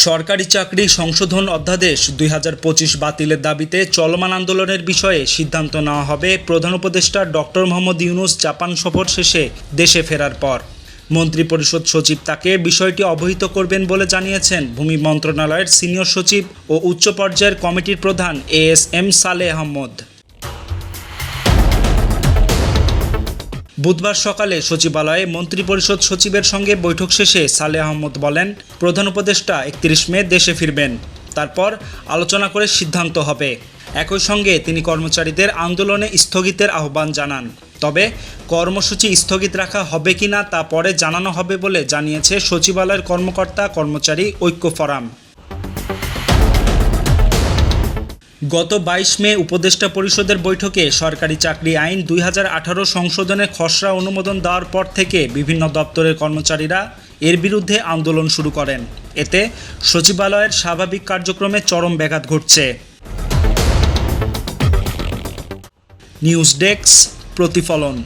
সরকারি চাকরি সংশোধন অধ্যাদেশ ২০২৫ বাতিলের দাবিতে চলমান আন্দোলনের বিষয়ে সিদ্ধান্ত নেওয়া হবে প্রধান উপদেষ্টা ডক্টর মোহাম্মদ ইউনূস জাপান সফর শেষে দেশে ফেরার পর। মন্ত্রিপরিষদ সচিব তাকে বিষয়টি অবহিত করবেন বলে জানিয়েছেন ভূমি মন্ত্রণালয়ের সিনিয়র সচিব ও উচ্চ পর্যায়ের কমিটির প্রধান এএসএম সালেহ আহমদ। বুধবার সকালে সচিবালয়ে মন্ত্রিপরিষদ সচিবের সঙ্গে বৈঠক শেষে সালেহ আহমদ বলেন, প্রধান উপদেষ্টা ৩১ মে দেশে ফিরবেন, তারপর আলোচনা করে সিদ্ধান্ত হবে। একই সঙ্গে তিনি কর্মচারীদের আন্দোলনে স্থগিতের আহ্বান জানান। তবে কর্মসূচি স্থগিত রাখা হবে কিনা তা পরে জানানো হবে বলে জানিয়েছে সচিবালয়ের কর্মকর্তা কর্মচারী ঐক্য ফোরাম। গত ২২ মে উপদেষ্টা পরিষদের বৈঠকে সরকারি চাকরি আইন ২০১৮ সংশোধনের খসড়া অনুমোদন দেওয়ার পর থেকে বিভিন্ন দপ্তরের কর্মচারীরা এর বিরুদ্ধে আন্দোলন শুরু করেন। এতে সচিবালয়ের স্বাভাবিক কার্যক্রমে চরম ব্যাঘাত ঘটছে। নিউজ ডেস্ক, প্রতিফলন।